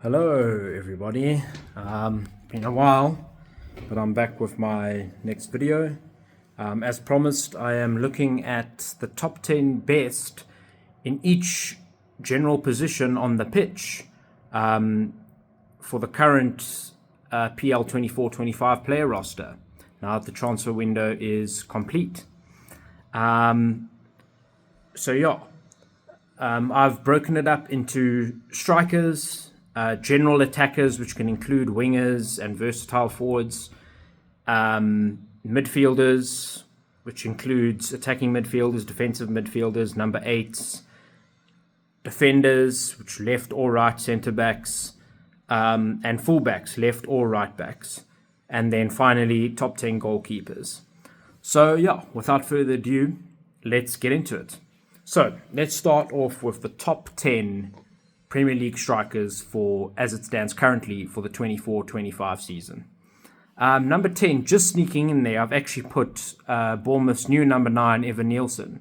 Hello everybody, been a while, but I'm back with my next video. As promised, I am looking at the top 10 best in each general position on the pitch for the current PL 24-25 player roster, now that the transfer window is complete. I've broken it up into strikers, general attackers, which can include wingers and versatile forwards, midfielders, which includes attacking midfielders, defensive midfielders, number eights, defenders, which left or right centre backs, and fullbacks, left or right backs, and then finally top 10 goalkeepers. Without further ado, let's get into it. So let's start off with the top 10 Premier League strikers for, as it stands currently, for the 24-25 season. Number 10, just sneaking in there, I've actually put Bournemouth's new number 9, Evan Nielsen.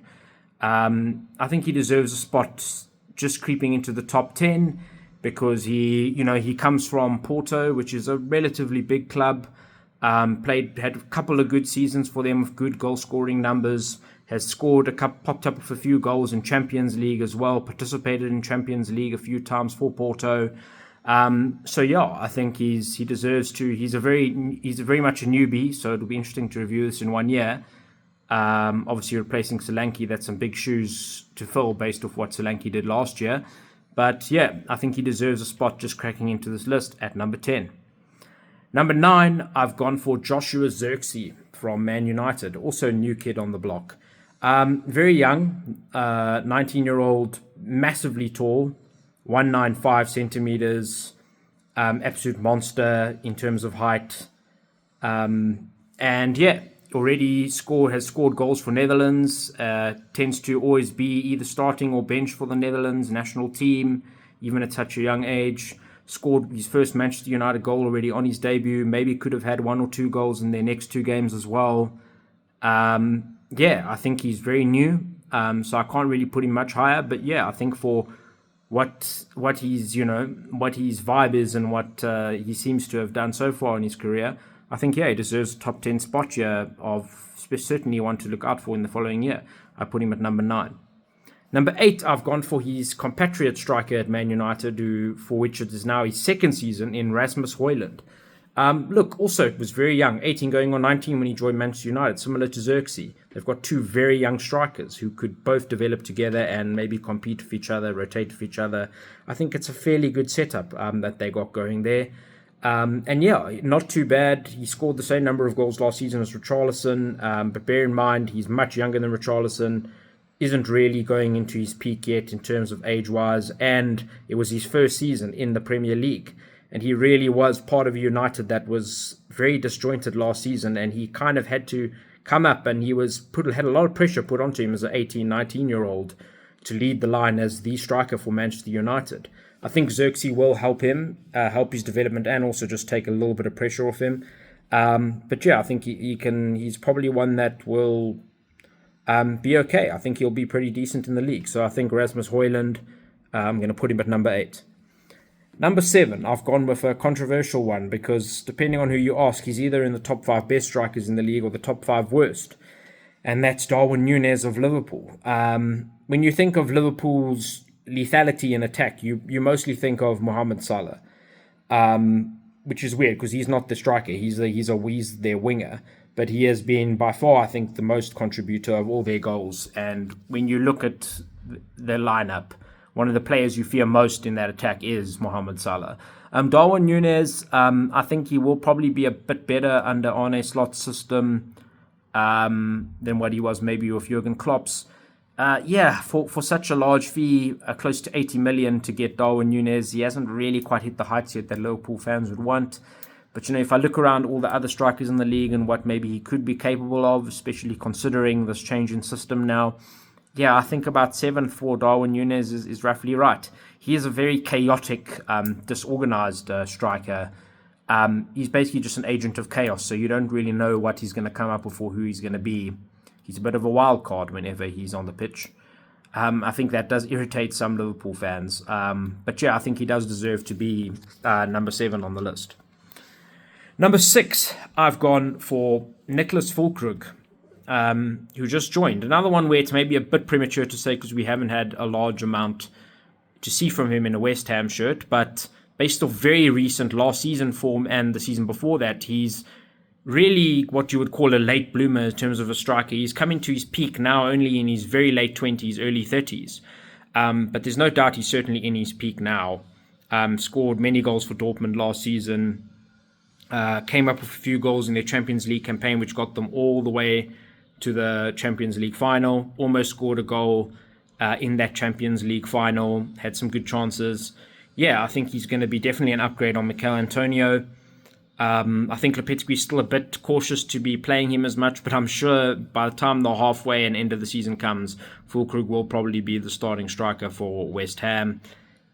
I think he deserves a spot just creeping into the top 10 because he comes from Porto, which is a relatively big club. Had a couple of good seasons for them with good goal scoring numbers. Has scored popped up with a few goals in Champions League as well. Participated in Champions League a few times for Porto. I think he deserves to. He's very much a newbie, so it'll be interesting to review this in 1 year. Obviously replacing Solanke, that's some big shoes to fill based off what Solanke did last year. But yeah, I think he deserves a spot just cracking into this list at number 10. Number 9, I've gone for Joshua Zirkzee from Man United, also a new kid on the block. Very young, 19-year-old, massively tall, 195 centimeters, absolute monster in terms of height. Already has scored goals for Netherlands, tends to always be either starting or bench for the Netherlands national team, even at such a young age. Scored his first Manchester United goal already on his debut, maybe could have had 1 or 2 goals in their next 2 games as well. I think he's very new, so I can't really put him much higher. But yeah, I think for what he's what his vibe is and what he seems to have done so far in his career, I think he deserves a top 10 spot here of certainly one to look out for in the following year. I put him at number 9. Number 8, I've gone for his compatriot striker at Man United, for which it is now his second season, in Rasmus Højlund. Also was very young, 18 going on 19 when he joined Manchester United, similar to Zirkzee. They've got 2 very young strikers who could both develop together and maybe compete with each other, rotate with each other. I think it's a fairly good setup that they got going there. Not too bad. He scored the same number of goals last season as Richarlison, but bear in mind he's much younger than Richarlison, isn't really going into his peak yet in terms of age-wise, and it was his first season in the Premier League. And he really was part of a United that was very disjointed last season, and he kind of had to come up, and he had a lot of pressure put onto him as an 18, 19-year-old to lead the line as the striker for Manchester United. I think Zirkzee will help him, help his development, and also just take a little bit of pressure off him. I think he's probably one that will be okay. I think he'll be pretty decent in the league. So I think Rasmus Højlund, I'm going to put him at number 8. Number 7, I've gone with a controversial one because depending on who you ask, he's either in the top 5 best strikers in the league or the top 5 worst. And that's Darwin Núñez of Liverpool. When you think of Liverpool's lethality in attack, you mostly think of Mohamed Salah, which is weird because he's not the striker. He's their winger. But he has been by far, I think, the most contributor of all their goals. And when you look at their lineup, one of the players you fear most in that attack is Mohamed Salah. Darwin Núñez, I think he will probably be a bit better under Arne Slot's system than what he was maybe with Jurgen Klopp's. For such a large fee, close to 80 million to get Darwin Núñez, he hasn't really quite hit the heights yet that Liverpool fans would want. But, if I look around all the other strikers in the league and what maybe he could be capable of, especially considering this change in system now, I think about 7 for Darwin Núñez is roughly right. He is a very chaotic, disorganized striker. He's basically just an agent of chaos, so you don't really know what he's going to come up with or who he's going to be. He's a bit of a wild card whenever he's on the pitch. I think that does irritate some Liverpool fans. But yeah, I think he does deserve to be number 7 on the list. Number 6, I've gone for Nicholas Füllkrug, who just joined. Another one where it's maybe a bit premature to say because we haven't had a large amount to see from him in a West Ham shirt, but based off very recent last season form and the season before that, he's really what you would call a late bloomer in terms of a striker. He's coming to his peak now only in his very late 20s, early 30s. But there's no doubt he's certainly in his peak now. Scored many goals for Dortmund last season. Came up with a few goals in their Champions League campaign, which got them all the way to the Champions League final. Almost scored a goal in that Champions League final. Had some good chances. Yeah, I think he's going to be definitely an upgrade on Mikel Antonio. I think Lopetski's still a bit cautious to be playing him as much, but I'm sure by the time the halfway and end of the season comes, Füllkrug will probably be the starting striker for West Ham.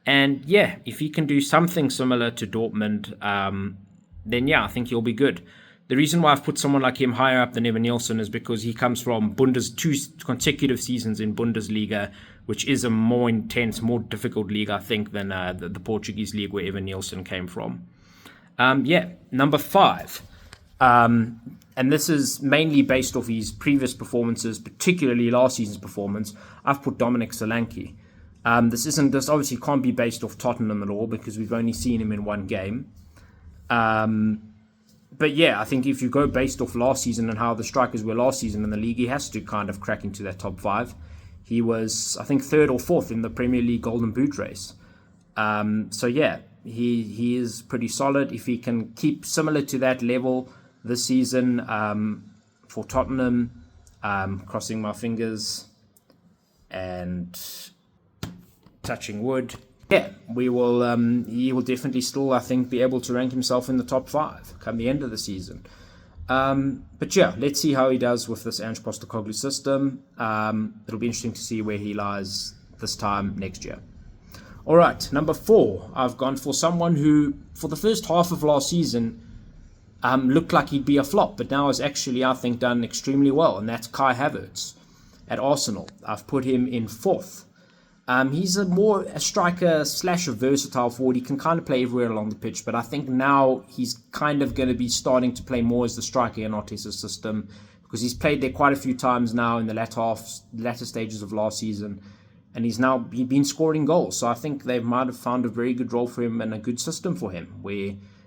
And yeah, if he can do something similar to Dortmund, then yeah, I think he'll be good. The reason why I've put someone like him higher up than Evan Nielsen is because he comes from 2 consecutive seasons in Bundesliga, which is a more intense, more difficult league, I think, than the Portuguese league where Evan Nielsen came from. Number 5. And this is mainly based off his previous performances, particularly last season's performance. I've put Dominic Solanke. This obviously can't be based off Tottenham at all because we've only seen him in one game. But yeah, I think if you go based off last season and how the strikers were last season in the league, he has to kind of crack into that top 5. He was, I think, 3rd or 4th in the Premier League Golden Boot race. So yeah, he is pretty solid. If he can keep similar to that level this season for Tottenham, crossing my fingers and touching wood, yeah, we will. He will definitely still, I think, be able to rank himself in the top 5 come the end of the season. But yeah, let's see how he does with this Ange Postecoglou system. It'll be interesting to see where he lies this time next year. All right, number 4, I've gone for someone who, for the first half of last season, looked like he'd be a flop, but now has actually, I think, done extremely well, and that's Kai Havertz at Arsenal. I've put him in 4th. He's a striker / a versatile forward. He can kind of play everywhere along the pitch, but I think now he's kind of going to be starting to play more as the striker in Arteta's system because he's played there quite a few times now in the latter stages of last season, and he's been scoring goals. So I think they might have found a very good role for him and a good system for him,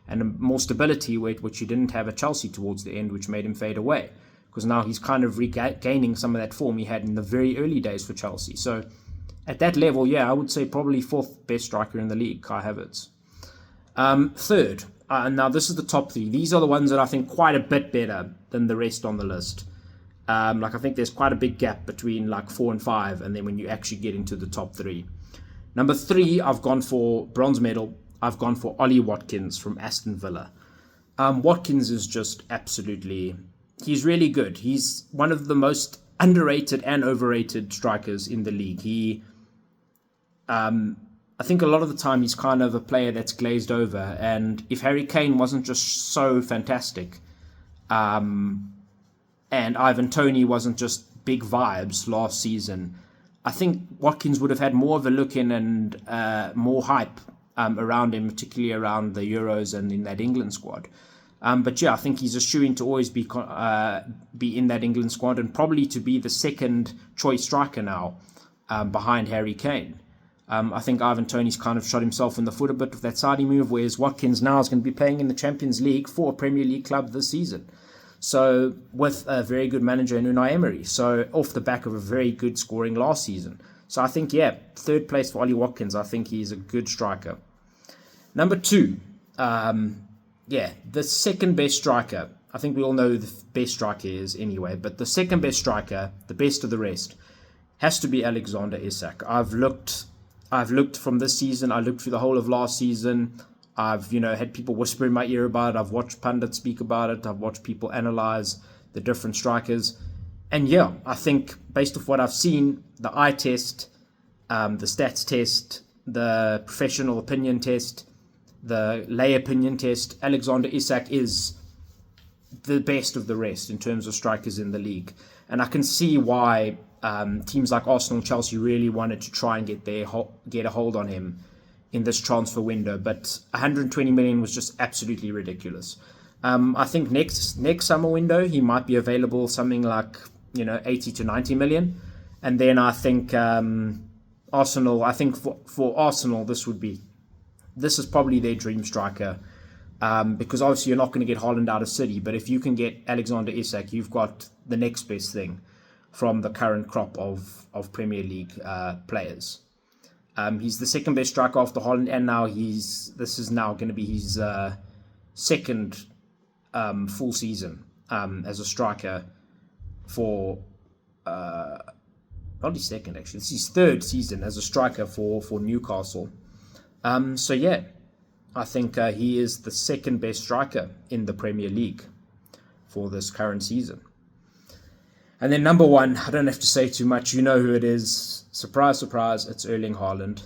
and more stability, which he didn't have at Chelsea towards the end, which made him fade away. Because now he's kind of regaining some of that form he had in the very early days for Chelsea. So at that level, yeah, I would say probably 4th best striker in the league, Kai Havertz. 3rd, now this is the top 3. These are the ones that I think quite a bit better than the rest on the list. I think there's quite a big gap between 4 and 5, and then when you actually get into the top 3. Number 3, I've gone for bronze medal. I've gone for Ollie Watkins from Aston Villa. Watkins is just he's really good. He's one of the most underrated and overrated strikers in the league. I think a lot of the time he's kind of a player that's glazed over, and if Harry Kane wasn't just so fantastic, and Ivan Toney wasn't just big vibes last season, I think Watkins would have had more of a look in and more hype around him, particularly around the Euros and in that England squad. But yeah, I think he's a shoo-in to always be in that England squad and probably to be the second choice striker now behind Harry Kane. I think Ivan Toney's kind of shot himself in the foot a bit with that Saudi move, whereas Watkins now is going to be playing in the Champions League for a Premier League club this season. So with a very good manager in Unai Emery. So off the back of a very good scoring last season. So I think, yeah, 3rd place for Ollie Watkins. I think he's a good striker. Number 2, the second best striker. I think we all know who the best striker is anyway, but the second best striker, the best of the rest, has to be Alexander Isak. I've looked from this season. I looked through the whole of last season. I've had people whisper in my ear about it. I've watched pundits speak about it. I've watched people analyze the different strikers. And yeah, I think based off what I've seen, the eye test, the stats test, the professional opinion test, the lay opinion test, Alexander Isak is the best of the rest in terms of strikers in the league. And I can see why teams like Arsenal and Chelsea really wanted to try and get a hold on him in this transfer window, but 120 million was just absolutely ridiculous. I think next summer window he might be available something like 80 to 90 million, and then I think Arsenal. I think for Arsenal this is probably their dream striker. Because obviously you're not going to get Haaland out of City, but if you can get Alexander Isak, you've got the next best thing from the current crop of Premier League players. He's the second best striker after Haaland, and now this is now going to be his second full season as a striker for not his second actually. This is his third season as a striker for Newcastle. So yeah. I think he is the second best striker in the Premier League for this current season. And then number one, I don't have to say too much. You know who it is. Surprise, surprise, it's Erling Haaland.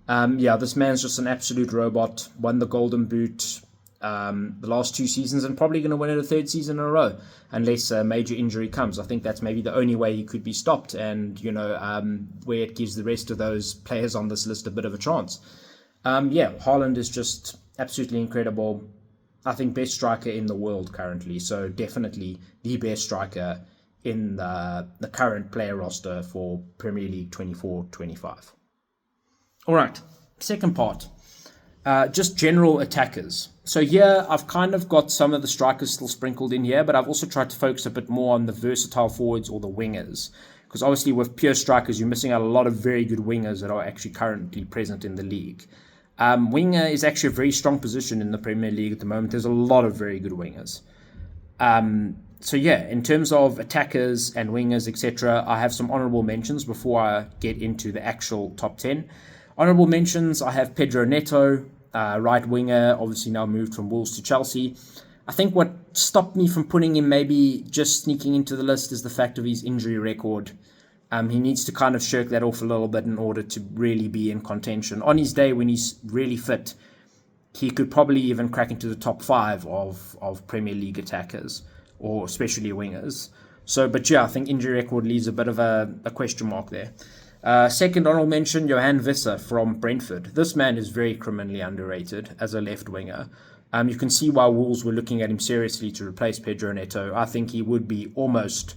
This man's just an absolute robot. Won the Golden Boot the last 2 seasons and probably going to win it a third season in a row unless a major injury comes. I think that's maybe the only way he could be stopped, and where it gives the rest of those players on this list a bit of a chance. Haaland is just absolutely incredible. I think best striker in the world currently. So definitely the best striker in the current player roster for Premier League 24-25. All right, second part. Just general attackers. So here I've kind of got some of the strikers still sprinkled in here, but I've also tried to focus a bit more on the versatile forwards or the wingers. Because obviously with pure strikers, you're missing out a lot of very good wingers that are actually currently present in the league. Winger is actually a very strong position in the Premier League at the moment. There's a lot of very good wingers. In terms of attackers and wingers, etc., I have some honourable mentions before I get into the actual top 10. Honourable mentions, I have Pedro Neto, right winger, obviously now moved from Wolves to Chelsea. I think what stopped me from putting him maybe just sneaking into the list is the fact of his injury record. He needs to kind of shirk that off a little bit in order to really be in contention. On his day, when he's really fit, he could probably even crack into the top 5 of Premier League attackers, or especially wingers. I think injury record leaves a bit of a question mark there. Second honorable mention, Johan Visser from Brentford. This man is very criminally underrated as a left winger. You can see why Wolves were looking at him seriously to replace Pedro Neto. I think he would be almost,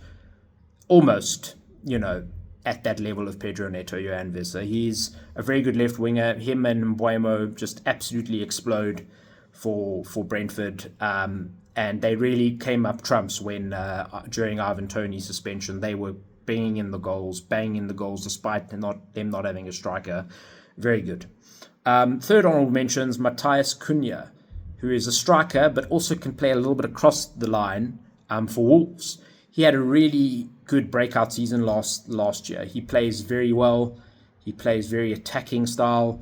at that level of Pedro Neto, Johan Visser. He's a very good left winger. Him and Mbeumo just absolutely explode for Brentford. And they really came up trumps when, during Ivan Toney's suspension, they were banging in the goals despite them not having a striker. Very good. Third honorable mentions, Matheus Cunha, who is a striker but also can play a little bit across the line for Wolves. He had a really good breakout season last year. He plays very well. He plays very attacking style.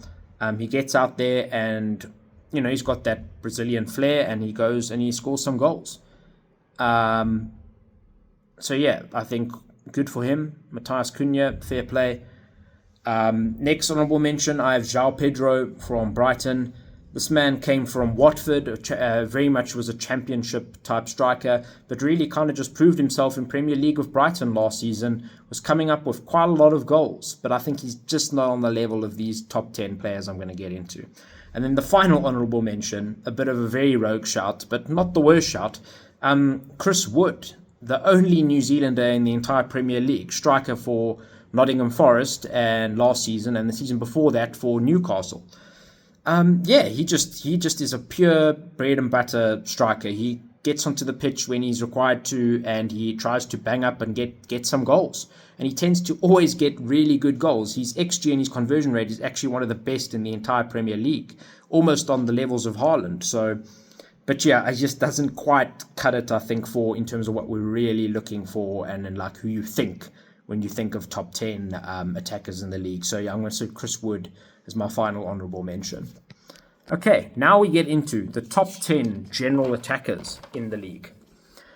He gets out there and, he's got that Brazilian flair, and he goes and he scores some goals. I think good for him. Matheus Cunha, fair play. Next honorable mention, I have João Pedro from Brighton. This man came from Watford, very much was a championship type striker, but really kind of just proved himself in Premier League with Brighton last season, was coming up with quite a lot of goals, but I think he's just not on the level of these top 10 players I'm going to get into. And then the final honourable mention, a bit of a very rogue shout, but not the worst shout, Chris Wood, the only New Zealander in the entire Premier League, striker for Nottingham Forest and last season and the season before that for Newcastle. He just is a pure bread and butter striker. He gets onto the pitch when he's required to, and he tries to bang up and get some goals. And he tends to always get really good goals. His XG and his conversion rate is actually one of the best in the entire Premier League, almost on the levels of Haaland. It just doesn't quite cut it, I think, in terms of what we're really looking for and like who you think when you think of top 10 attackers in the league. I'm going to say Chris Wood as my final honourable mention. Okay, now we get into the top 10 general attackers in the league.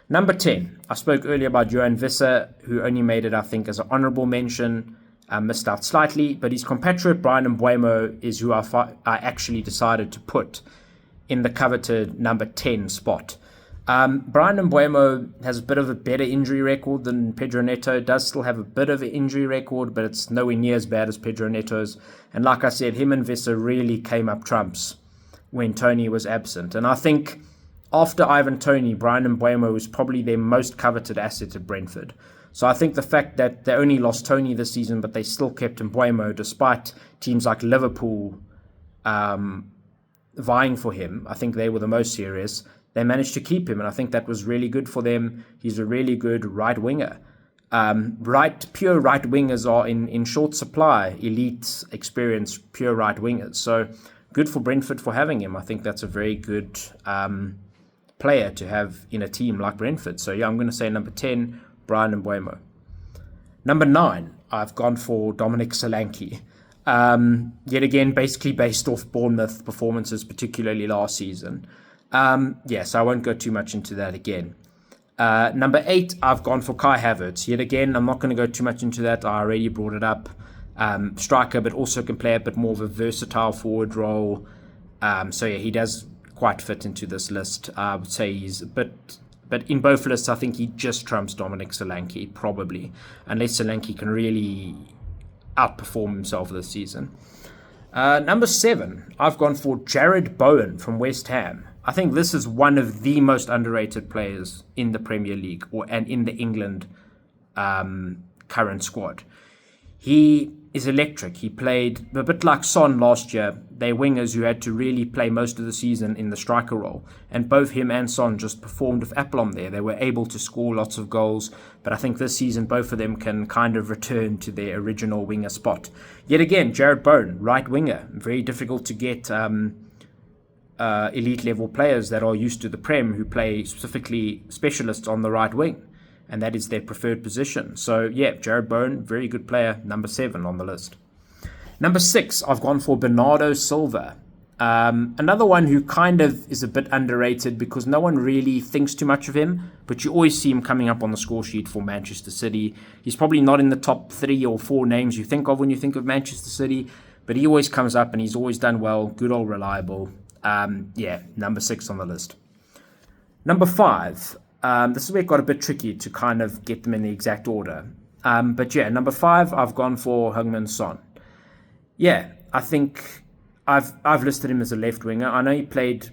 Number 10, I spoke earlier about Johan Visser, who only made it, I think, as an honourable mention, missed out slightly, but his compatriot Bryan Mbeumo is who I actually decided to put in the coveted number 10 spot. Brian Mbeumo has a bit of a better injury record than Pedro Neto. Does still have a bit of an injury record, but it's nowhere near as bad as Pedro Neto's. And like I said, him and Wissa really came up trumps when Tony was absent. And I think after Ivan Toney, Brian Mbeumo was probably their most coveted asset at Brentford. So I think the fact that they only lost Toney this season, but they still kept Mbeumo, despite teams like Liverpool vying for him, I think they were the most serious. They managed to keep him, and I think that was really good for them. He's a really good right winger. Pure right wingers are in short supply, elite, experienced, pure right wingers. So good for Brentford for having him. I think that's a very good player to have in a team like Brentford. So yeah, I'm going to say number 10, Brian Mbeumo. Number 9, I've gone for Dominic Solanke. Yet again, basically based off Bournemouth performances, particularly last season. So I won't go too much into that again. Number 8, I've gone for Kai Havertz. Yet again, I'm not going to go too much into that. I already brought it up. Striker, but also can play a bit more of a versatile forward role. He does quite fit into this list. I would say but in both lists, I think he just trumps Dominic Solanke, probably, unless Solanke can really outperform himself this season. Number 7, I've gone for Jared Bowen from West Ham. I think this is one of the most underrated players in the Premier League and in the England current squad. He is electric. He played a bit like Son last year. They're wingers who had to really play most of the season in the striker role. And both him and Son just performed with aplomb there. They were able to score lots of goals. But I think this season, both of them can kind of return to their original winger spot. Yet again, Jared Bowen, right winger. Very difficult to get elite level players that are used to the Prem who play specifically specialists on the right wing. And that is their preferred position. So, yeah, Jared Bowen, very good player, number 7 on the list. Number 6, I've gone for Bernardo Silva. Another one who kind of is a bit underrated because no one really thinks too much of him, but you always see him coming up on the score sheet for Manchester City. He's probably not in the top 3 or 4 names you think of when you think of Manchester City, but he always comes up and he's always done well, good old reliable. Number 6 on the list. Number 5. This is where it got a bit tricky to kind of get them in the exact order. Number 5, I've gone for Heung-min Son. Yeah, I think I've listed him as a left winger. I know he played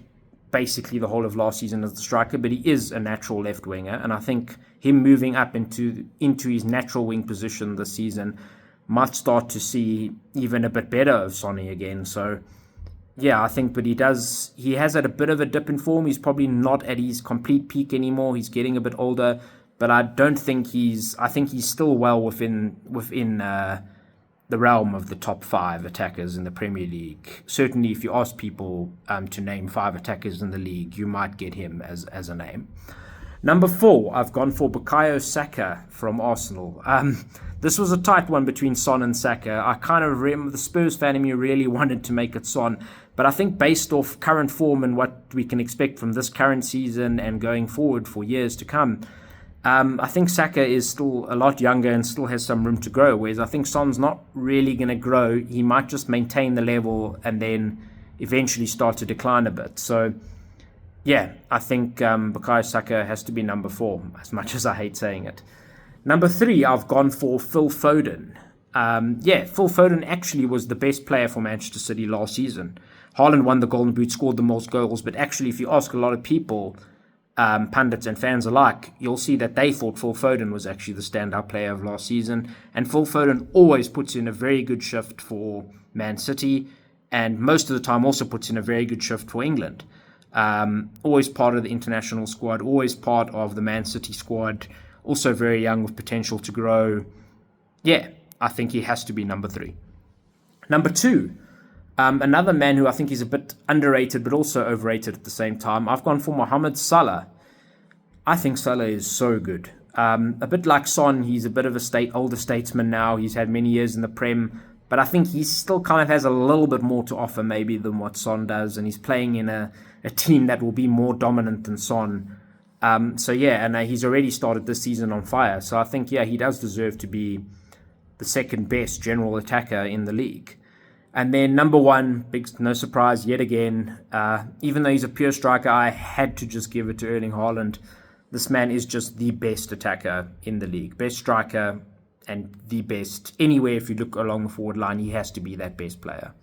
basically the whole of last season as the striker, but he is a natural left winger, and I think him moving up into his natural wing position this season might start to see even a bit better of Sonny again. So yeah, I think, but he has had a bit of a dip in form. He's probably not at his complete peak anymore. He's getting a bit older, but I think he's still well within the realm of the top 5 attackers in the Premier League. Certainly, if you ask people to name 5 attackers in the league, you might get him as a name. Number 4, I've gone for Bukayo Saka from Arsenal. This was a tight one between Son and Saka. I kind of remember the Spurs fan in me really wanted to make it Son, but I think based off current form and what we can expect from this current season and going forward for years to come, I think Saka is still a lot younger and still has some room to grow, whereas I think Son's not really going to grow. He might just maintain the level and then eventually start to decline a bit. So, yeah, I think Bukayo Saka has to be number 4, as much as I hate saying it. Number 3, I've gone for Phil Foden. Phil Foden actually was the best player for Manchester City last season. Haaland won the Golden Boot, scored the most goals, but actually if you ask a lot of people, pundits and fans alike, you'll see that they thought Phil Foden was actually the standout player of last season. And Phil Foden always puts in a very good shift for Man City, and most of the time also puts in a very good shift for England. Always part of the international squad, always part of the Man City squad, also very young with potential to grow. Yeah, I think he has to be number 3. Number 2, another man who I think is a bit underrated but also overrated at the same time. I've gone for Mohamed Salah. I think Salah is so good. A bit like Son, he's a bit of a older statesman now. He's had many years in the Prem, but I think he still kind of has a little bit more to offer maybe than what Son does, and he's playing in a team that will be more dominant than Son. He's already started this season on fire. So I think, he does deserve to be the second best general attacker in the league. And then number one, big no surprise yet again. Even though he's a pure striker, I had to just give it to Erling Haaland. This man is just the best attacker in the league, best striker, and the best anywhere. If you look along the forward line, he has to be that best player.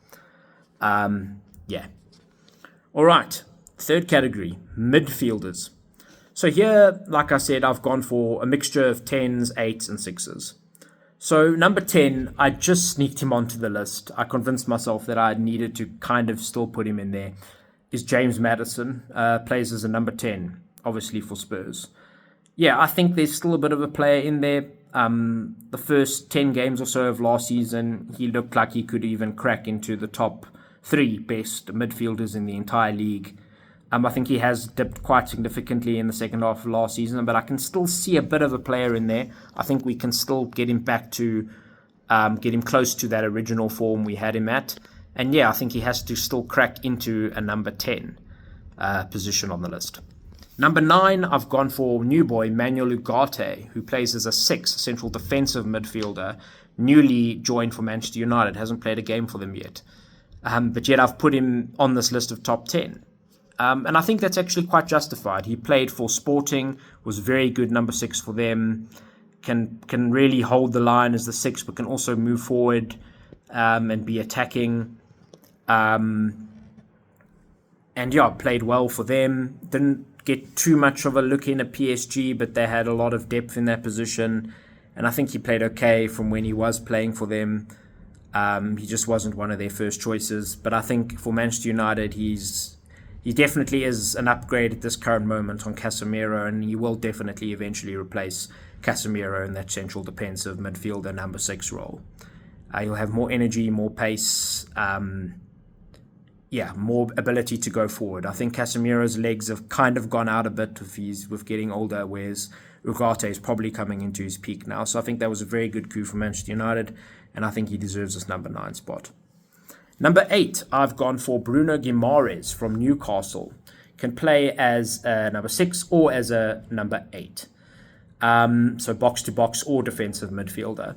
Yeah. All right. Third category, midfielders. So here, like I said, I've gone for a mixture of 10s, 8s, and 6s. So number 10, I just sneaked him onto the list. I convinced myself that I needed to kind of still put him in there. Is James Maddison, plays as a number 10, obviously for Spurs. Yeah, I think there's still a bit of a player in there. The first 10 games or so of last season, he looked like he could even crack into the top 3 best midfielders in the entire league. I think he has dipped quite significantly in the second half of last season, but I can still see a bit of a player in there. I think we can still get him back to, get him close to that original form we had him at. And yeah, I think he has to still crack into a number 10 position on the list. Number 9, I've gone for new boy Manuel Ugarte, who plays as a 6 central defensive midfielder, newly joined for Manchester United, hasn't played a game for them yet. But yet I've put him on this list of top 10. And I think that's actually quite justified. He played for Sporting, was very good number 6 for them, can really hold the line as the 6, but can also move forward and be attacking. And yeah, played well for them. Didn't get too much of a look in at PSG, but they had a lot of depth in that position. And I think he played okay from when he was playing for them. He just wasn't one of their first choices. But I think for Manchester United, he definitely is an upgrade at this current moment on Casemiro, and he will definitely eventually replace Casemiro in that central defensive midfielder number 6 role. He'll have more energy, more pace, more ability to go forward. I think Casemiro's legs have kind of gone out a bit with getting older, whereas Ugarte is probably coming into his peak now. So I think that was a very good coup for Manchester United, and I think he deserves this number 9 spot. Number 8, I've gone for Bruno Guimaraes from Newcastle. Can play as a number 6 or as a number 8. So box-to-box or defensive midfielder.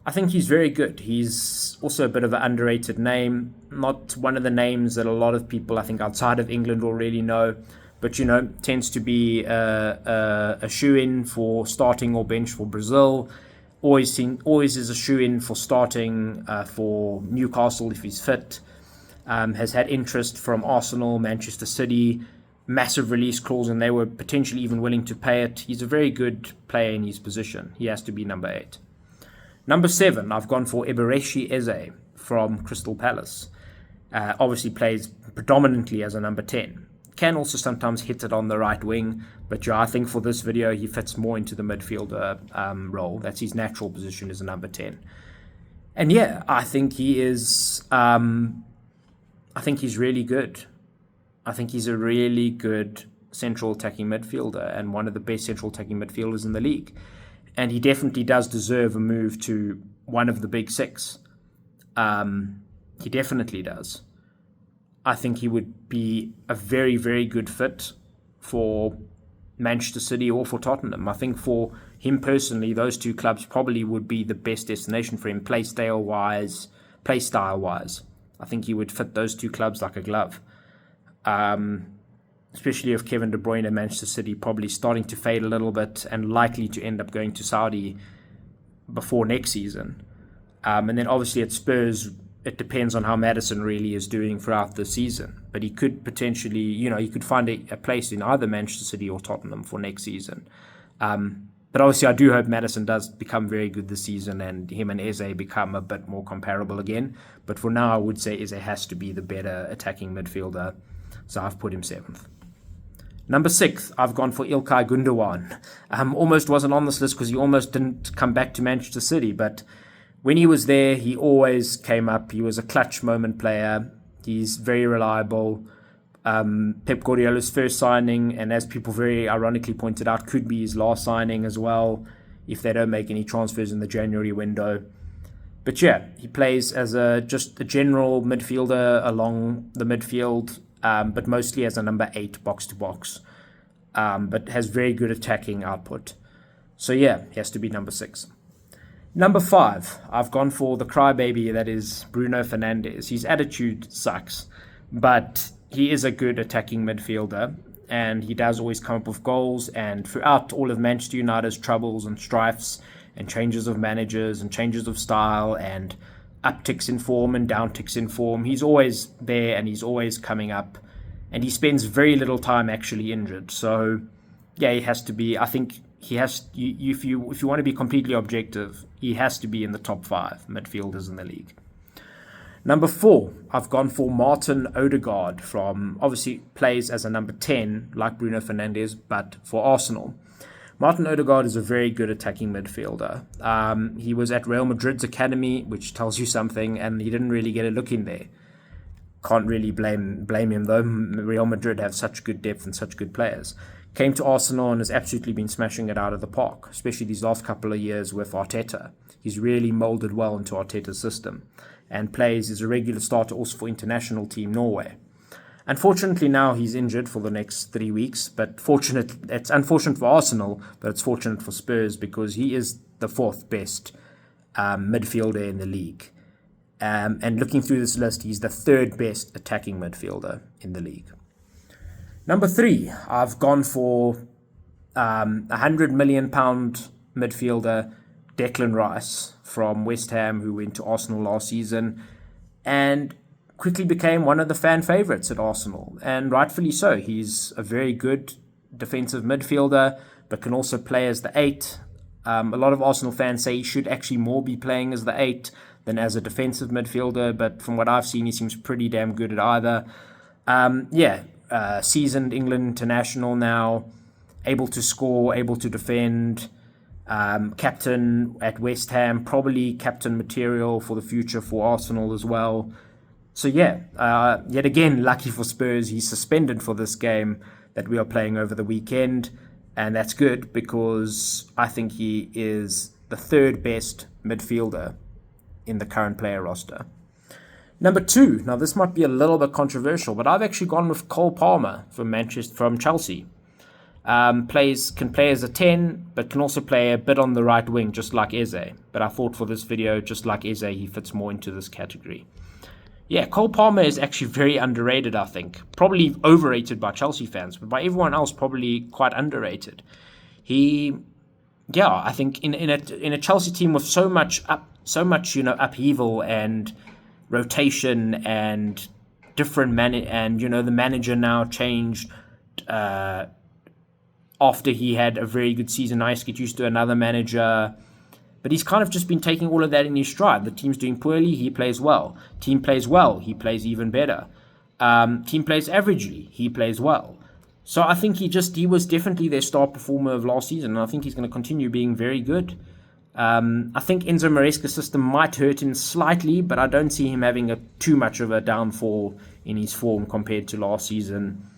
I think he's very good. He's also a bit of an underrated name. Not one of the names that a lot of people, I think, outside of England will really know. But, tends to be a shoe-in for starting or bench for Brazil. Always is a shoe-in for starting for Newcastle if he's fit. Has had interest from Arsenal, Manchester City, massive release clause, and they were potentially even willing to pay it. He's a very good player in his position. He has to be number 8. Number 7, I've gone for Eberechi Eze from Crystal Palace. Obviously plays predominantly as a number 10. Can also sometimes hit it on the right wing, but yeah, I think for this video he fits more into the midfielder role. That's his natural position, as a number 10. And yeah, I think he is. I think he's really good. I think he's a really good central attacking midfielder and one of the best central attacking midfielders in the league. And he definitely does deserve a move to one of the big 6. He definitely does. I think he would be a very, very good fit for Manchester City or for Tottenham. I think for him personally, those 2 clubs probably would be the best destination for him, play style-wise. I think he would fit those 2 clubs like a glove. Especially if Kevin De Bruyne and Manchester City probably starting to fade a little bit and likely to end up going to Saudi before next season. And then obviously at Spurs, it depends on how Maddison really is doing throughout the season. But he could potentially, he could find a place in either Manchester City or Tottenham for next season. But obviously I do hope Maddison does become very good this season and him and Eze become a bit more comparable again. But for now, I would say Eze has to be the better attacking midfielder. So I've put him 7th. Number 6, I've gone for Ilkay Gundogan. Almost wasn't on this list because he almost didn't come back to Manchester City, but when he was there, he always came up. He was a clutch moment player. He's very reliable. Pep Guardiola's first signing, and as people very ironically pointed out, could be his last signing as well if they don't make any transfers in the January window. But yeah, he plays as just a general midfielder along the midfield, but mostly as a number 8 box-to-box, but has very good attacking output. So yeah, he has to be number 6. Number 5, I've gone for the crybaby that is Bruno Fernandes. His attitude sucks, but he is a good attacking midfielder, and he does always come up with goals. And throughout all of Manchester United's troubles and strifes and changes of managers and changes of style and upticks in form and downticks in form, he's always there and he's always coming up. And he spends very little time actually injured. So, yeah, he has to be. I think he has. If you want to be completely objective, he has to be in the top 5 midfielders in the league. Number 4, I've gone for Martin Odegaard. From obviously plays as a number 10 like Bruno Fernandes, but for Arsenal. Martin Odegaard is a very good attacking midfielder. He was at Real Madrid's academy, which tells you something, and he didn't really get a look in there. Can't really blame him though. Real Madrid have such good depth and such good players. Came to Arsenal and has absolutely been smashing it out of the park, especially these last couple of years with Arteta. He's really molded well into Arteta's system and plays as a regular starter also for international team Norway. Unfortunately, now he's injured for the next 3 weeks, but it's unfortunate for Arsenal, but it's fortunate for Spurs because he is the 4th best midfielder in the league. And looking through this list, he's the 3rd best attacking midfielder in the league. Number 3, I've gone for £100 million midfielder Declan Rice from West Ham, who went to Arsenal last season and quickly became one of the fan favourites at Arsenal, and rightfully so. He's a very good defensive midfielder, but can also play as the 8. A lot of Arsenal fans say he should actually more be playing as the 8 than as a defensive midfielder, but from what I've seen, he seems pretty damn good at either. Seasoned England international now, able to score, able to defend, captain at West Ham, probably captain material for the future for Arsenal as well. So yet again, lucky for Spurs, he's suspended for this game that we are playing over the weekend, and that's good because I think he is the 3rd best midfielder in the current player roster. Number 2, now this might be a little bit controversial, but I've actually gone with Cole Palmer from Chelsea. Can play as a 10, but can also play a bit on the right wing, just like Eze. But I thought for this video, just like Eze, he fits more into this category. Yeah, Cole Palmer is actually very underrated, I think. Probably overrated by Chelsea fans, but by everyone else, probably quite underrated. I think in a Chelsea team with so much upheaval and rotation and different and the manager now changed after he had a very good season. I used to get used to another manager. But he's kind of just been taking all of that in his stride. The team's doing poorly, he plays well. Team plays well, he plays even better. Team plays averagely, he plays well. So I think he was definitely their star performer of last season, and I think he's going to continue being very good. I think Enzo Maresca's system might hurt him slightly, but I don't see him having too much of a downfall in his form compared to last season.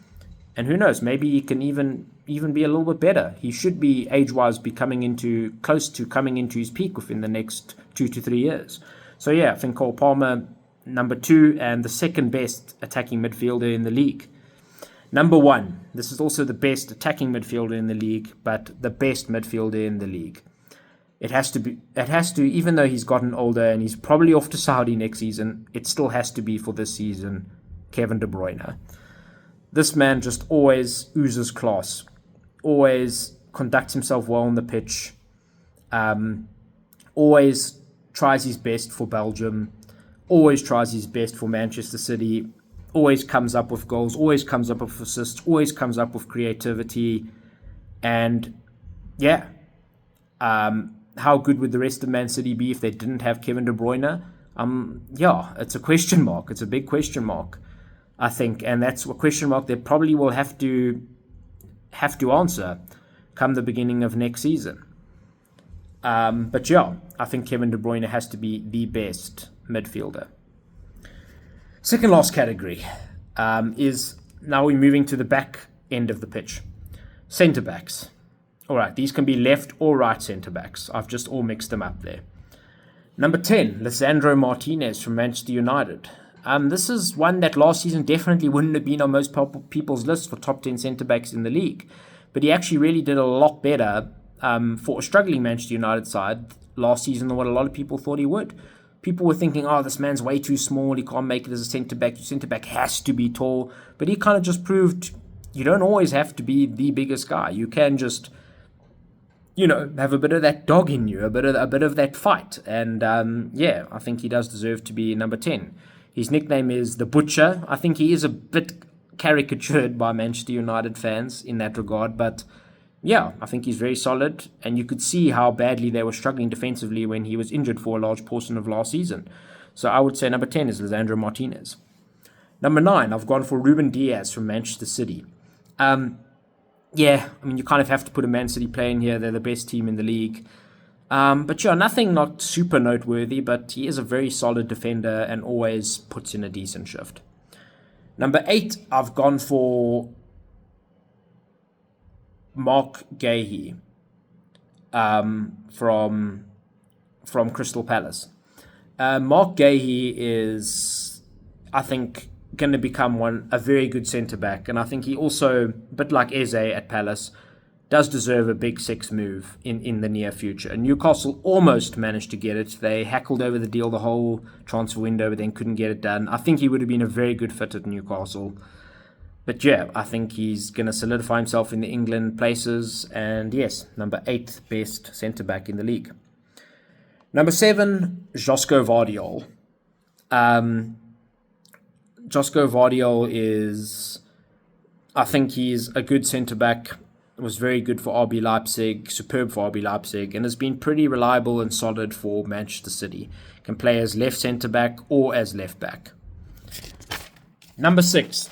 And who knows, maybe he can even be a little bit better. He should be age-wise close to coming into his peak within the next 2 to 3 years. So I think Cole Palmer, number 2, and the 2nd best attacking midfielder in the league. Number 1, this is also the best attacking midfielder in the league, but the best midfielder in the league. It has to, even though he's gotten older and he's probably off to Saudi next season, it still has to be for this season, Kevin De Bruyne. This man just always oozes class, always conducts himself well on the pitch, always tries his best for Belgium, always tries his best for Manchester City, always comes up with goals, always comes up with assists, always comes up with creativity. And how good would the rest of Man City be if they didn't have Kevin De Bruyne? It's a question mark. It's a big question mark, I think, and that's a question mark they probably will have to answer come the beginning of next season. I think Kevin De Bruyne has to be the best midfielder. Second last category is now we're moving to the back end of the pitch. Centre backs. All right, these can be left or right centre backs. I've just all mixed them up there. Number 10, Lisandro Martinez from Manchester United. This is one that last season definitely wouldn't have been on most people's lists for top 10 centre-backs in the league. But he actually really did a lot better for a struggling Manchester United side last season than what a lot of people thought he would. People were thinking, oh, this man's way too small. He can't make it as a centre-back. Your centre-back has to be tall. But he kind of just proved you don't always have to be the biggest guy. You can just, have a bit of that dog in you, a bit of that fight. And, I think he does deserve to be number 10. His nickname is The Butcher. I think he is a bit caricatured by Manchester United fans in that regard. But, yeah, I think he's very solid. And you could see how badly they were struggling defensively when he was injured for a large portion of last season. So I would say number 10 is Lisandro Martinez. Number 9, I've gone for Ruben Diaz from Manchester City. You kind of have to put a Man City player in here. They're the best team in the league. Nothing not super noteworthy, but he is a very solid defender and always puts in a decent shift. Number 8, I've gone for Marc Guéhi from Crystal Palace. Marc Guéhi is, I think, going to become a very good centre-back. And I think he also, a bit like Eze at Palace, does deserve a big 6 move in the near future. And Newcastle almost managed to get it. They hackled over the deal the whole transfer window, but then couldn't get it done. I think he would have been a very good fit at Newcastle. But yeah, I think he's going to solidify himself in the England places. And yes, number 8 best centre-back in the league. Number 7, Josko Vardiol. Josko Vardiol I think he's a good centre-back. Was very good for RB Leipzig, superb for RB Leipzig, and has been pretty reliable and solid for Manchester City. Can play as left centre-back or as left-back. Number 6,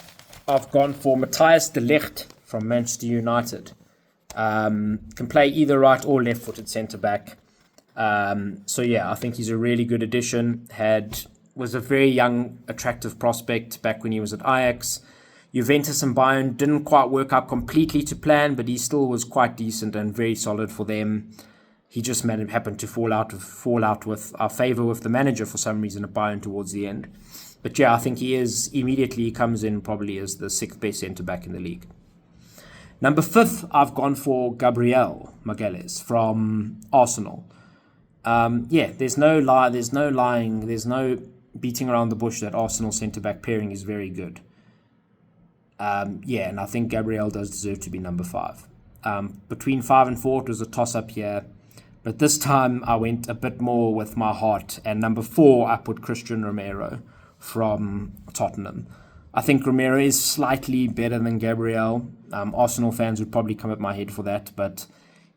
I've gone for Matthias de Ligt from Manchester United. Can play either right or left-footed centre-back. I think he's a really good addition. Was a very young, attractive prospect back when he was at Ajax. Juventus and Bayern didn't quite work out completely to plan, but he still was quite decent and very solid for them. He just happened to fall out with our favour with the manager for some reason at Bayern towards the end. But yeah, I think he comes in probably as the 6th best centre-back in the league. Number 5, I've gone for Gabriel Magalhaes from Arsenal. There's no lying, there's no beating around the bush that Arsenal centre-back pairing is very good. And I think Gabriel does deserve to be number 5. Between 5 and 4, it was a toss-up here. But this time, I went a bit more with my heart. And number 4, I put Christian Romero from Tottenham. I think Romero is slightly better than Gabriel. Arsenal fans would probably come at my head for that. But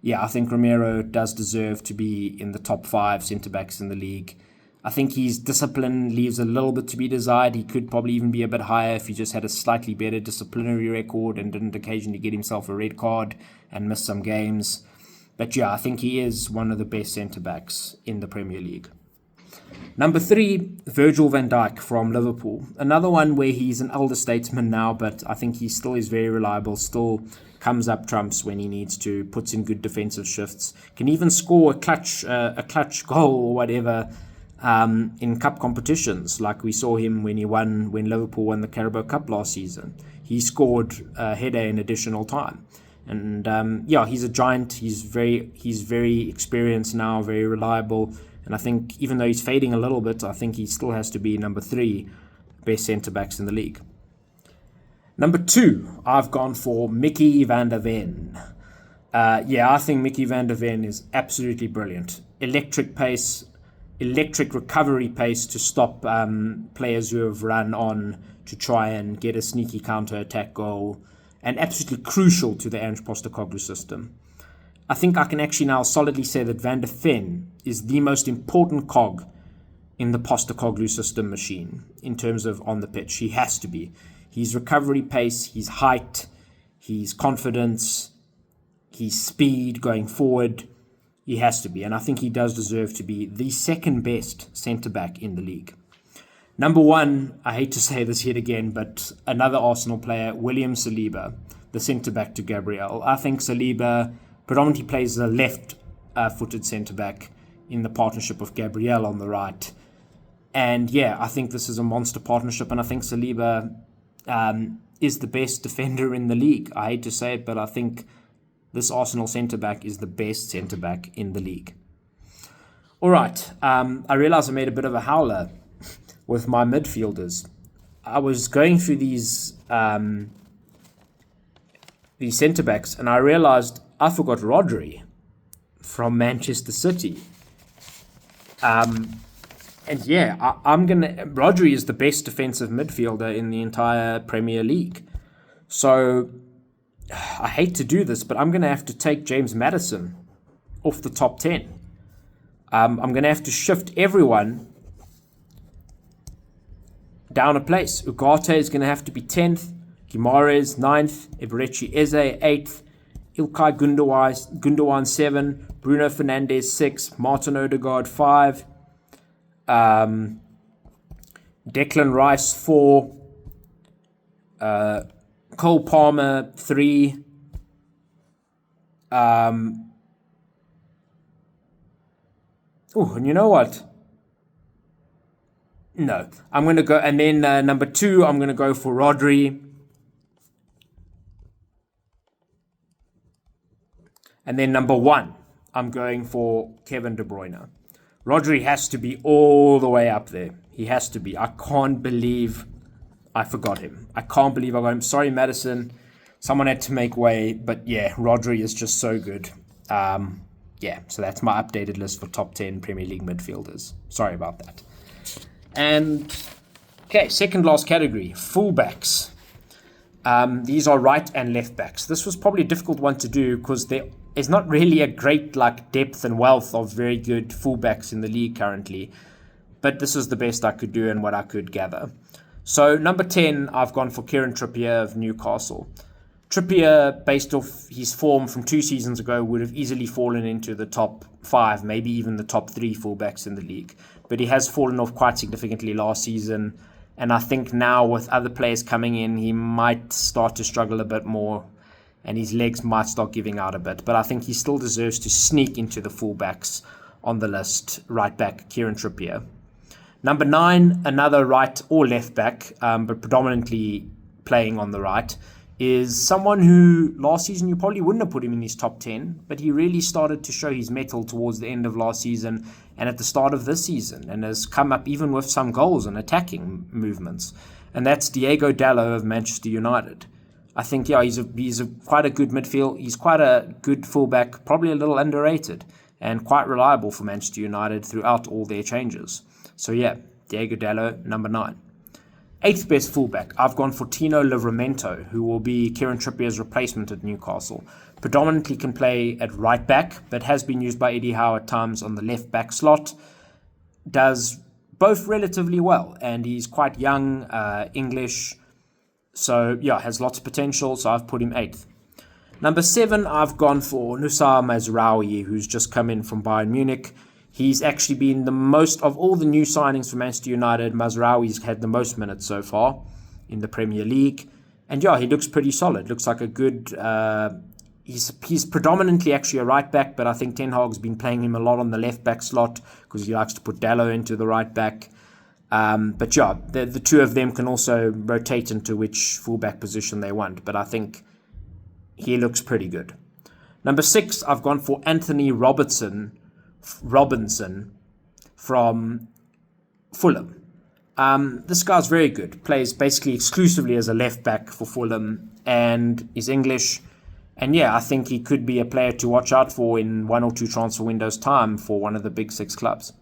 yeah, I think Romero does deserve to be in the top 5 centre-backs in the league. I think his discipline leaves a little bit to be desired. He could probably even be a bit higher if he just had a slightly better disciplinary record and didn't occasionally get himself a red card and miss some games. But yeah, I think he is one of the best centre-backs in the Premier League. Number 3, Virgil van Dijk from Liverpool. Another one where he's an elder statesman now, but I think he still is very reliable, still comes up trumps when he needs to, puts in good defensive shifts, can even score a clutch goal or whatever in cup competitions, like we saw him when Liverpool won the Carabao Cup last season. He scored a header in additional time. And he's a giant. He's very experienced now, very reliable. And I think even though he's fading a little bit, I think he still has to be number 3 best centre-backs in the league. Number 2, I've gone for Mickey van der Ven. I think Mickey van der Ven is absolutely brilliant. Electric pace, electric recovery pace to stop players who have run on to try and get a sneaky counter-attack goal, and absolutely crucial to the Ange Postecoglou system. I think I can actually now solidly say that Van der Ven is the most important cog in the Postecoglou system machine in terms of on the pitch. He has to be. His recovery pace, his height, his confidence, his speed going forward, he has to be. And I think he does deserve to be the 2nd best centre-back in the league. Number 1, I hate to say this yet again, but another Arsenal player, William Saliba, the centre-back to Gabriel. I think Saliba predominantly plays as a left-footed centre-back in the partnership of Gabriel on the right. And yeah, I think this is a monster partnership, and I think Saliba is the best defender in the league. I hate to say it, but I think this Arsenal centre-back is the best centre-back in the league. All right. I realize I made a bit of a howler with my midfielders. I was going through these centre backs, and I realized I forgot Rodri from Manchester City. And yeah, Rodri is the best defensive midfielder in the entire Premier League. So I hate to do this, but I'm gonna have to take James Maddison off the top 10. I'm gonna have to shift everyone down a place. Ugarte is gonna have to be 10th, Guimaraes 9th, Eberechi Eze 8th, Ilkay Gundogan 7, Bruno Fernandes 6, Martin Odegaard 5, Declan Rice 4, Cole Palmer 3, and you know what? No, I'm going to go, and then number 2, I'm going to go for Rodri. And then number 1, I'm going for Kevin De Bruyne. Rodri has to be all the way up there. He has to be. I can't believe I forgot him. I can't believe I got him. Sorry, Maddison. Someone had to make way. But yeah, Rodri is just so good. Yeah, so that's my updated list for top 10 Premier League midfielders. Sorry about that. And, okay, second last category, fullbacks. These are right and left backs. This was probably a difficult one to do because there is not really a great depth and wealth of very good fullbacks in the league currently. But this is the best I could do and what I could gather. So number 10, I've gone for Kieran Trippier of Newcastle. Trippier, based off his form from 2 seasons ago, would have easily fallen into the top 5, maybe even the top 3 fullbacks in the league. But he has fallen off quite significantly last season. And I think now with other players coming in, he might start to struggle a bit more. And his legs might start giving out a bit. But I think he still deserves to sneak into the fullbacks on the list. Right back, Kieran Trippier. Number 9, another right or left back, but predominantly playing on the right, is someone who last season you probably wouldn't have put him in his top 10, but he really started to show his mettle towards the end of last season and at the start of this season, and has come up even with some goals and attacking movements. And that's Diego Dalot of Manchester United. I think, yeah, he's quite a good midfield. He's quite a good fullback, probably a little underrated, and quite reliable for Manchester United throughout all their changes. So yeah, Diego Dalot, number 9. 8th best fullback, I've gone for Tino Livramento, who will be Kieran Trippier's replacement at Newcastle. Predominantly can play at right back, but has been used by Eddie Howe at times on the left back slot. Does both relatively well, and he's quite young, English. So yeah, has lots of potential, so I've put him 8th. Number 7, I've gone for Noussair Mazraoui, who's just come in from Bayern Munich. He's actually been the most of all the new signings for Manchester United. Mazraoui's had the most minutes so far in the Premier League. And yeah, he looks pretty solid. Looks like a good... He's predominantly actually a right back, but I think Ten Hag's been playing him a lot on the left back slot because he likes to put Dalot into the right back. But yeah, the two of them can also rotate into which fullback position they want. But I think he looks pretty good. Number 6, I've gone for Anthony Robinson from Fulham. This guy's very good. Plays basically exclusively as a left back for Fulham and is English. And yeah, I think he could be a player to watch out for in 1 or 2 transfer windows' time for one of the big 6 clubs.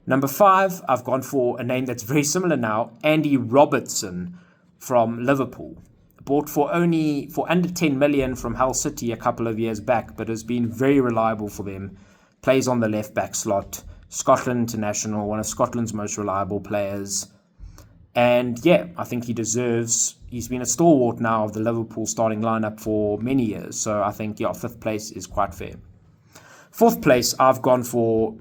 Number 5, I've gone for a name that's very similar now, Andy Robertson from Liverpool. Bought for under 10 million from Hull City a couple of years back, but has been very reliable for them. Plays on the left back slot, Scotland international, one of Scotland's most reliable players. And yeah, I think he's been a stalwart now of the Liverpool starting lineup for many years. So I think, yeah, 5th place is quite fair. 4th place, I've gone for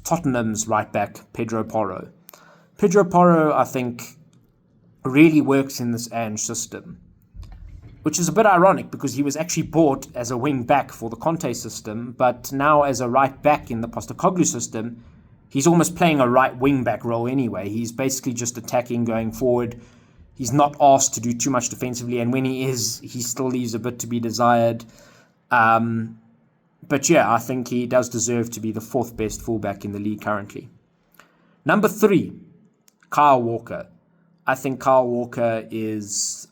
Tottenham's right back, Pedro Porro. Pedro Porro, I think, really works in this Ange system, which is a bit ironic because he was actually bought as a wing back for the Conte system, but now as a right back in the Postecoglou system, he's almost playing a right wing back role anyway. He's basically just attacking, going forward. He's not asked to do too much defensively, and when he is, he still leaves a bit to be desired. But yeah, I think he does deserve to be the fourth best fullback in the league currently. Number 3, Kyle Walker. I think Kyle Walker is,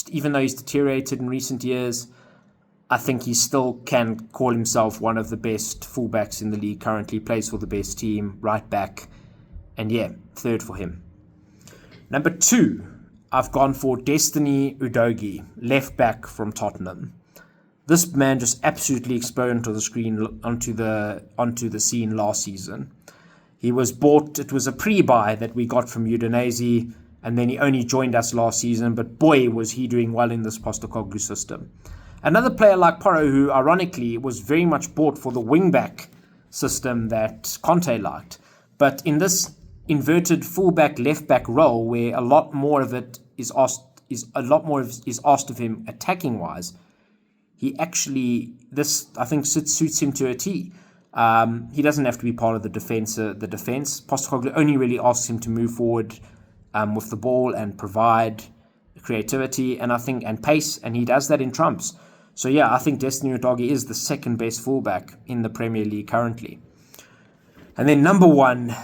even though he's deteriorated in recent years, I think he still can call himself one of the best fullbacks in the league currently, plays for the best team, right back, and yeah, third for him. Number 2, I've gone for Destiny Udogie, left back from Tottenham. This man just absolutely exploded onto the screen, onto the scene last season. He was bought, it was a pre-buy that we got from Udinese, and then he only joined us last season, but boy, was he doing well in this Postecoglou system. Another player like Porro, who ironically was very much bought for the wing-back system that Conte liked, but in this inverted full-back, left-back role, where a lot more of it is asked of him attacking-wise, he actually, this I think suits him to a T. He doesn't have to be part of the defense. Postecoglou only really asks him to move forward with the ball and provide creativity and pace, and he does that in trumps. So yeah, I think Destiny Udogie is the second best fullback in the Premier League currently. And then number 1,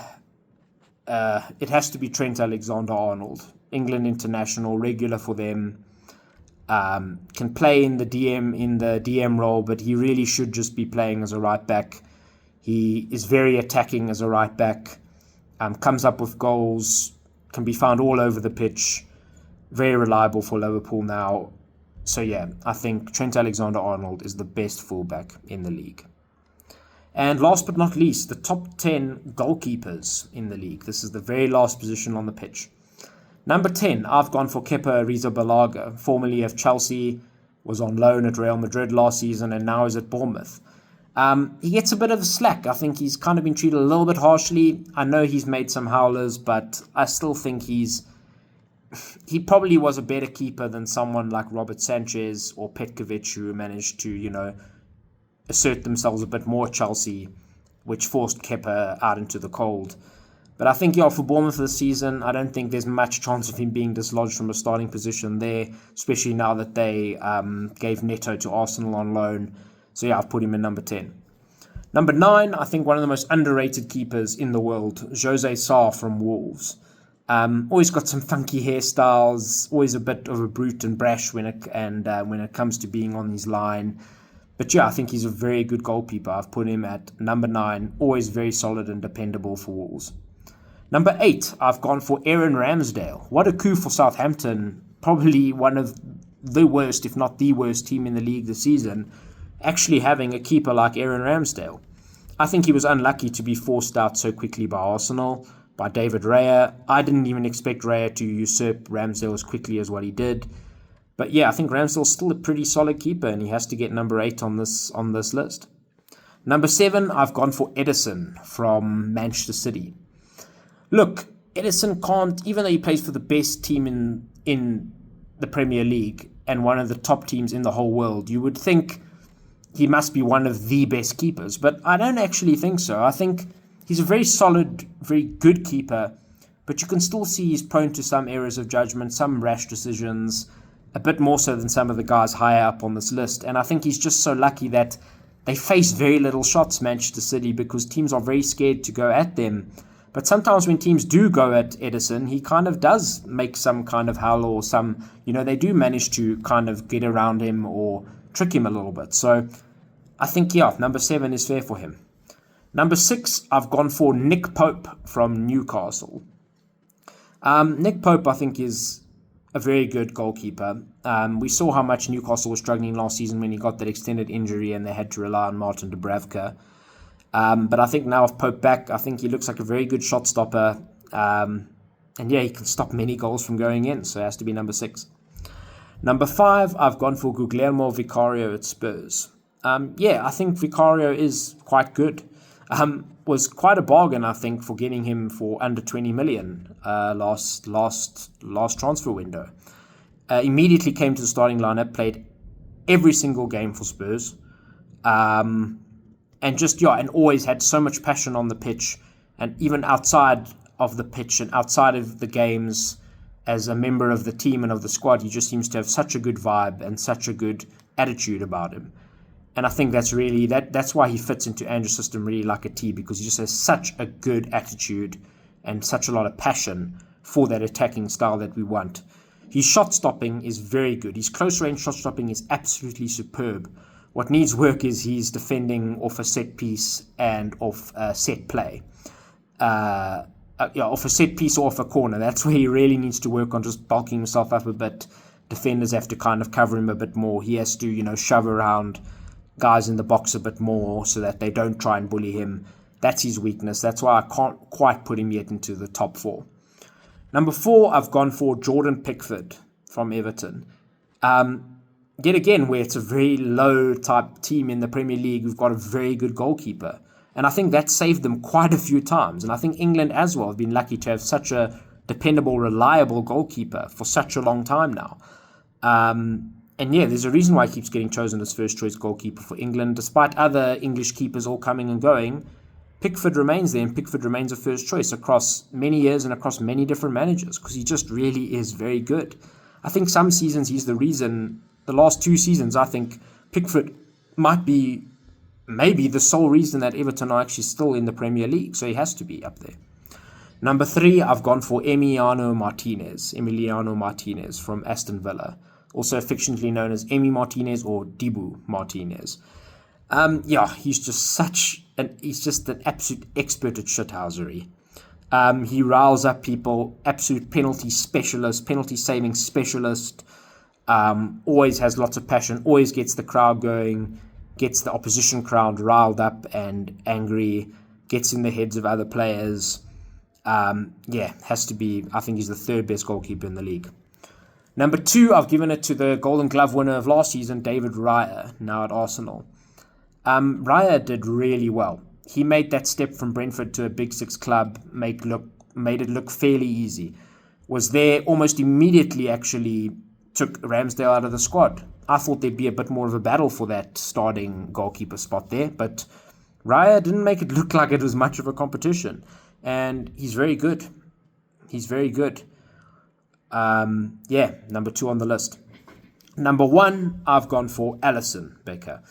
it has to be Trent Alexander-Arnold, England international, regular for them. Can play in the DM role, but he really should just be playing as a right back. He is very attacking as a right back, comes up with goals, can be found all over the pitch, very reliable for Liverpool now. So yeah, I think Trent Alexander-Arnold is the best fullback in the league. And last but not least, the top 10 goalkeepers in the league. This is the very last position on the pitch. Number 10, I've gone for Kepa Arrizabalaga, formerly of Chelsea, was on loan at Real Madrid last season and now is at Bournemouth. He gets a bit of slack. I think he's kind of been treated a little bit harshly. I know he's made some howlers, but I still think he probably was a better keeper than someone like Robert Sanchez or Petkovic, who managed to, assert themselves a bit more at Chelsea, which forced Kepa out into the cold. But I think, for Bournemouth this season, I don't think there's much chance of him being dislodged from a starting position there, especially now that they gave Neto to Arsenal on loan. So yeah, I've put him in number 10. Number 9, I think one of the most underrated keepers in the world, Jose Sarr from Wolves. Always got some funky hairstyles, always a bit of a brute and brash when it comes to being on his line. But yeah, I think he's a very good goalkeeper. I've put him at number 9, always very solid and dependable for Wolves. Number 8, I've gone for Aaron Ramsdale. What a coup for Southampton. Probably one of the worst, if not the worst team in the league this season, actually having a keeper like Aaron Ramsdale. I think he was unlucky to be forced out so quickly by Arsenal, by David Raya. I didn't even expect Raya to usurp Ramsdale as quickly as what he did. But yeah, I think Ramsdale's still a pretty solid keeper, and he has to get number 8 on this list. Number 7, I've gone for Ederson from Manchester City. Look, Ederson can't, even though he plays for the best team in the Premier League and one of the top teams in the whole world, you would think he must be one of the best keepers. But I don't actually think so. I think he's a very solid, very good keeper, but you can still see he's prone to some errors of judgment, some rash decisions, a bit more so than some of the guys higher up on this list. And I think he's just so lucky that they face very little shots, Manchester City, because teams are very scared to go at them. But sometimes when teams do go at Ederson, he kind of does make some kind of howl, or they do manage to kind of get around him or trick him a little bit. So I think, number 7 is fair for him. Number 6, I've gone for Nick Pope from Newcastle. Nick Pope, I think, is a very good goalkeeper. We saw how much Newcastle was struggling last season when he got that extended injury and they had to rely on Martin Dubravka. But I think now with Pope back, I think he looks like a very good shot stopper. And yeah, he can stop many goals from going in, so it has to be number 6. Number 5, I've gone for Guglielmo Vicario at Spurs. I think Vicario is quite good. Was quite a bargain, I think, for getting him for under 20 million last transfer window. Immediately came to the starting lineup, played every single game for Spurs. And always had so much passion on the pitch, and even outside of the pitch and outside of the games as a member of the team and of the squad, he just seems to have such a good vibe and such a good attitude about him. And I think that's really that's why he fits into Andrew's system really like a T, because he just has such a good attitude and such a lot of passion for that attacking style that we want. His shot stopping is very good. His close range shot stopping is absolutely superb. What needs work is his defending off a set piece and off a set play. Off a set piece or off a corner. That's where he really needs to work on, just bulking himself up a bit. Defenders have to kind of cover him a bit more. He has to, shove around guys in the box a bit more so that they don't try and bully him. That's his weakness. That's why I can't quite put him yet into the top 4. Number 4, I've gone for Jordan Pickford from Everton. Yet again, where it's a very low type team in the Premier League, we've got a very good goalkeeper. And I think that saved them quite a few times. And I think England as well have been lucky to have such a dependable, reliable goalkeeper for such a long time now. And yeah, there's a reason why he keeps getting chosen as first choice goalkeeper for England. Despite other English keepers all coming and going, Pickford remains there, and Pickford remains a first choice across many years and across many different managers, because he just really is very good. I think some seasons he's the reason, the last 2 seasons, I think Pickford might be maybe the sole reason that Everton are actually still in the Premier League, so he has to be up there. Number 3, I've gone for Emiliano Martinez from Aston Villa, also affectionately known as Emi Martinez or Dibu Martinez. He's just an absolute expert at shithousery. He riles up people, absolute penalty specialist, penalty saving specialist, always has lots of passion, always gets the crowd going, gets the opposition crowd riled up and angry, gets in the heads of other players. Has to be, I think he's the 3rd best goalkeeper in the league. Number 2, I've given it to the Golden Glove winner of last season, David Raya, now at Arsenal. Raya did really well. He made that step from Brentford to a Big Six club, made it look fairly easy. Was there almost immediately, actually took Ramsdale out of the squad. I thought there'd be a bit more of a battle for that starting goalkeeper spot there, but Raya didn't make it look like it was much of a competition. And he's very good. He's very good. Number 2 on the list. Number 1, I've gone for Alisson Becker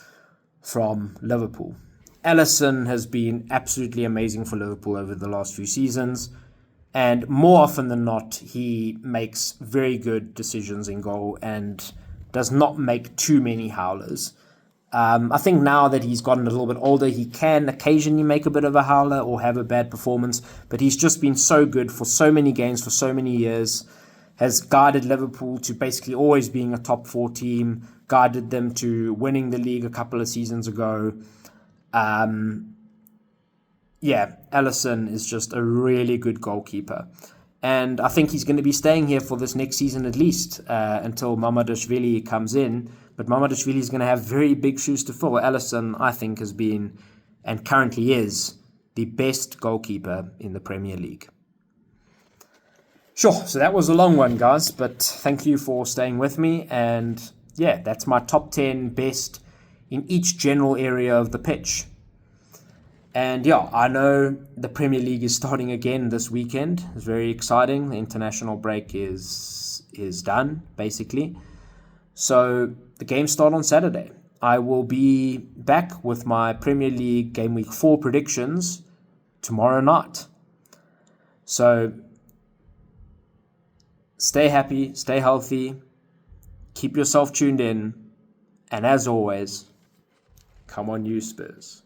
from Liverpool. Alisson has been absolutely amazing for Liverpool over the last few seasons, and more often than not, he makes very good decisions in goal and does not make too many howlers. I think now that he's gotten a little bit older, he can occasionally make a bit of a howler or have a bad performance, but he's just been so good for so many games, for so many years, has guided Liverpool to basically always being a top 4 team, guided them to winning the league a couple of seasons ago. Alisson is just a really good goalkeeper. And I think he's going to be staying here for this next season at least, until Mamardashvili comes in. But Mamardashvili is going to have very big shoes to fill. Alisson, I think, has been, and currently is, the best goalkeeper in the Premier League. Sure, so that was a long one, guys, but thank you for staying with me. And yeah, that's my top 10 best in each general area of the pitch. And yeah, I know the Premier League is starting again this weekend. It's very exciting. The international break is done, basically. So the games start on Saturday. I will be back with my Premier League Game Week 4 predictions tomorrow night. So stay happy, stay healthy, keep yourself tuned in, and as always, come on you Spurs.